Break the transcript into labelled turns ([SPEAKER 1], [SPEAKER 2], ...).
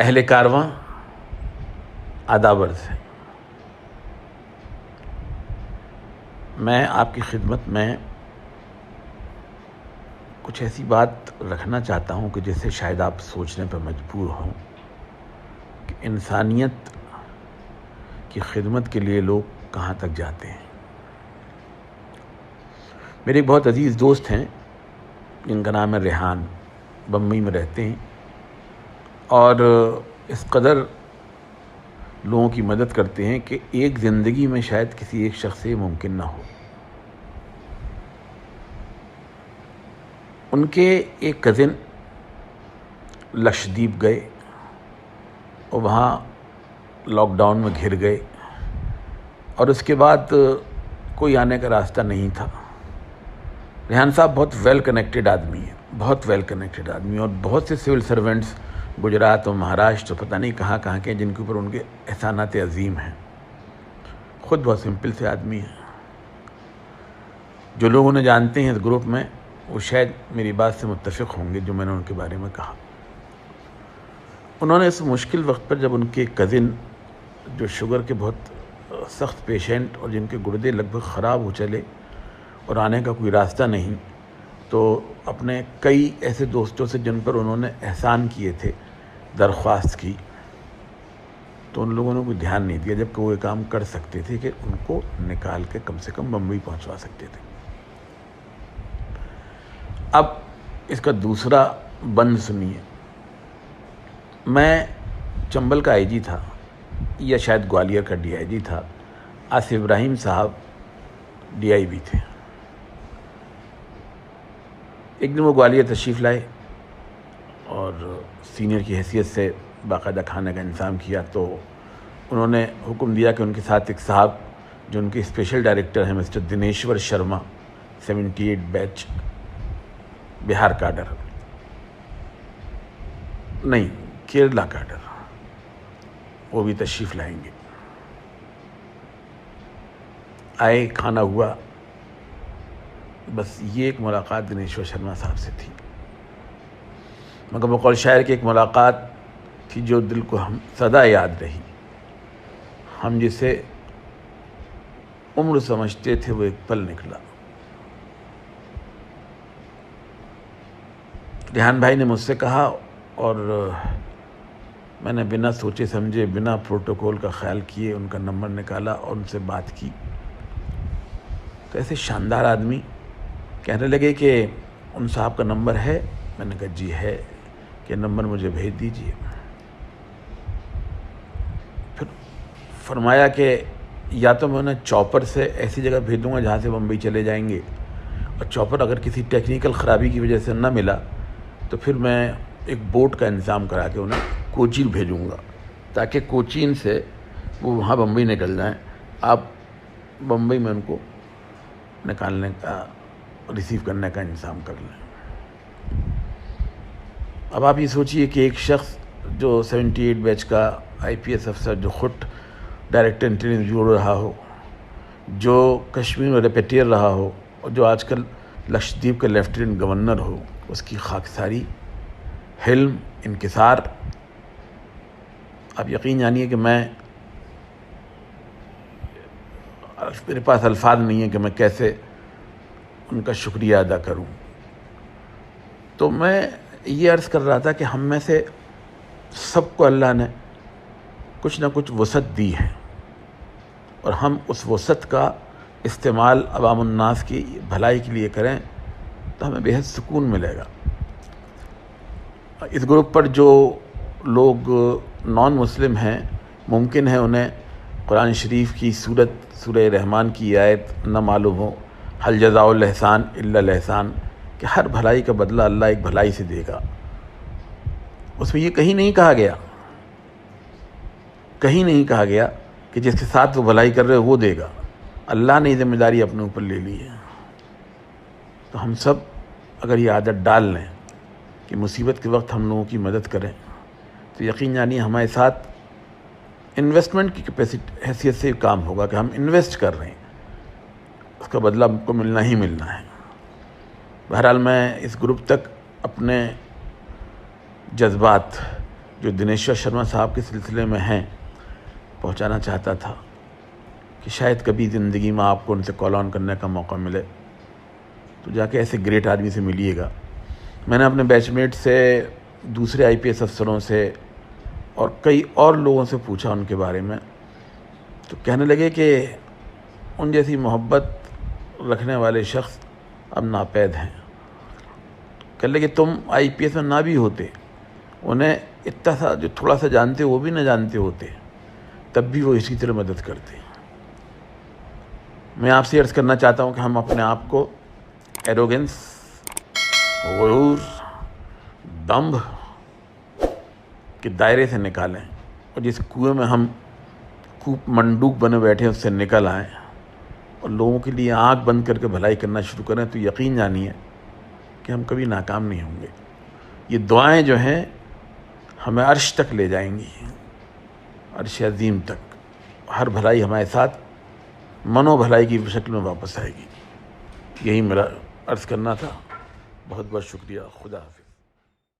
[SPEAKER 1] اہل کارواں آداب عرض ہے، میں آپ کی خدمت میں کچھ ایسی بات رکھنا چاہتا ہوں کہ جس سے شاید آپ سوچنے پر مجبور ہوں کہ انسانیت کی خدمت کے لیے لوگ کہاں تک جاتے ہیں۔ میرے ایک بہت عزیز دوست ہیں جن کا نام ہے ریحان، بمبئی میں رہتے ہیں اور اس قدر لوگوں کی مدد کرتے ہیں کہ ایک زندگی میں شاید کسی ایک شخص سے ممکن نہ ہو۔ ان کے ایک کزن لکشدیپ گئے اور وہاں لاک ڈاؤن میں گھر گئے اور اس کے بعد کوئی آنے کا راستہ نہیں تھا۔ ریحان صاحب بہت ویل کنیکٹڈ آدمی ہیں، بہت ویل کنیکٹڈ آدمی، اور بہت سے سول سرونٹس گجرات اور مہاراشٹر پتہ نہیں کہاں کہاں کے جن کے اوپر ان کے احسانات عظیم ہیں۔ خود بہت سمپل سے آدمی ہیں۔ جو لوگ انہیں جانتے ہیں اس گروپ میں وہ شاید میری بات سے متفق ہوں گے جو میں نے ان کے بارے میں کہا۔ انہوں نے اس مشکل وقت پر جب ان کے کزن جو شوگر کے بہت سخت پیشنٹ اور جن کے گردے لگ بھگ خراب ہو چلے اور آنے کا کوئی راستہ نہیں، تو اپنے کئی ایسے دوستوں سے جن پر انہوں نے احسان کیے تھے درخواست کی، تو ان لوگوں نے کوئی دھیان نہیں دیا جبکہ وہ یہ کام کر سکتے تھے کہ ان کو نکال کے کم سے کم بمبئی پہنچوا سکتے تھے۔ اب اس کا دوسرا بند سنیے۔ میں چنبل کا آئی جی تھا یا شاید گوالیار کا ڈی آئی جی تھا، آصف ابراہیم صاحب ڈی آئی بی تھے۔ ایک دن وہ گوالیار تشریف لائے اور سینئر کی حیثیت سے باقاعدہ کھانے کا انتظام کیا، تو انہوں نے حکم دیا کہ ان کے ساتھ ایک صاحب جو ان کے اسپیشل ڈائریکٹر ہیں مسٹر دنیشور شرما، 78 بیچ، بہار کاڈر نہیں کیرلا کاڈر، وہ بھی تشریف لائیں گے۔ آئے، کھانا ہوا، بس یہ ایک ملاقات دنیشور شرما صاحب سے تھی، مگر بقول شاعر کی ایک ملاقات تھی جو دل کو ہم سدا یاد رہی۔ ہم جسے عمر سمجھتے تھے وہ ایک پل نکلا۔ ریحان بھائی نے مجھ سے کہا اور میں نے بنا سوچے سمجھے، بنا پروٹوکول کا خیال کیے ان کا نمبر نکالا اور ان سے بات کی۔ تو ایسے شاندار آدمی کہنے لگے کہ ان صاحب کا نمبر ہے؟ میں نے کہا جی ہے، کہ نمبر مجھے بھیج دیجیے۔ پھر فرمایا کہ یا تو میں انہیں چاپر سے ایسی جگہ بھیج دوں گا جہاں سے بمبئی چلے جائیں گے، اور چاپر اگر کسی ٹیکنیکل خرابی کی وجہ سے نہ ملا تو پھر میں ایک بوٹ کا انتظام کرا کے انہیں کوچی بھیجوں گا تاکہ کوچین سے وہ وہاں بمبئی نکل جائیں، آپ بمبئی میں ان کو نکالنے کا، ریسیو کرنے کا انتظام کر لیں۔ اب آپ یہ سوچئے کہ ایک شخص جو 78 بیچ کا آئی پی ایس افسر، جو خود ڈائریکٹر انٹیلیجنس بیورو رہا ہو، جو کشمیر میں ریپیٹیر رہا ہو، اور جو آج کل لکشدیپ کا لیفٹیننٹ گورنر ہو، اس کی خاکساری، حلم، انکسار، آپ یقین جانیے کہ میرے پاس الفاظ نہیں ہیں کہ میں کیسے ان کا شکریہ ادا کروں۔ تو میں یہ عرض کر رہا تھا کہ ہم میں سے سب کو اللہ نے کچھ نہ کچھ وسعت دی ہے، اور ہم اس وسعت کا استعمال عوام الناس کی بھلائی کے لیے کریں تو ہمیں بے حد سکون ملے گا۔ اس گروپ پر جو لوگ نان مسلم ہیں، ممکن ہے انہیں قرآن شریف کی سورہ رحمان کی آیت نہ معلوم ہو، حل جزاء الاحسان الا الاحسان، کہ ہر بھلائی کا بدلہ اللہ ایک بھلائی سے دے گا۔ اس میں یہ کہیں نہیں کہا گیا کہ جس کے ساتھ وہ بھلائی کر رہے وہ دے گا، اللہ نے ذمہ داری اپنے اوپر لے لی ہے۔ تو ہم سب اگر یہ عادت ڈال لیں کہ مصیبت کے وقت ہم لوگوں کی مدد کریں، تو یقین جانیے ہمارے ساتھ انویسٹمنٹ کی حیثیت سے کام ہوگا کہ ہم انویسٹ کر رہے ہیں، اس کا بدلہ ہم کو ملنا ہی ملنا ہے۔ بہرحال میں اس گروپ تک اپنے جذبات جو دنیشور شرما صاحب کے سلسلے میں ہیں پہنچانا چاہتا تھا کہ شاید کبھی زندگی میں آپ کو ان سے کال آن کرنے کا موقع ملے تو جا کے ایسے گریٹ آدمی سے ملیے گا۔ میں نے اپنے بیچ میٹ سے، دوسرے IPS افسروں سے اور کئی اور لوگوں سے پوچھا ان کے بارے میں، تو کہنے لگے کہ ان جیسی محبت رکھنے والے شخص اب ناپید ہیں۔ کہنے لگے تم IPS میں نہ بھی ہوتے، انہیں اتنا سا جو تھوڑا سا جانتے وہ بھی نہ جانتے ہوتے، تب بھی وہ اسی طرح مدد کرتے۔ میں آپ سے عرض کرنا چاہتا ہوں کہ ہم اپنے آپ کو ایروگنس، غرور، دمبھ کے دائرے سے نکالیں اور جس کنویں میں ہم منڈوک بنے بیٹھے اس سے نکل آئیں اور لوگوں کے لیے آنکھ بند کر کے بھلائی کرنا شروع کریں، تو یقین جانیے کہ ہم کبھی ناکام نہیں ہوں گے۔ یہ دعائیں جو ہیں ہمیں عرش تک لے جائیں گی، عرش عظیم تک۔ ہر بھلائی ہمارے ساتھ منو بھلائی کی شکل میں واپس آئے گی۔ یہی میرا عرض کرنا تھا۔ بہت بہت شکریہ۔ خدا حافظ۔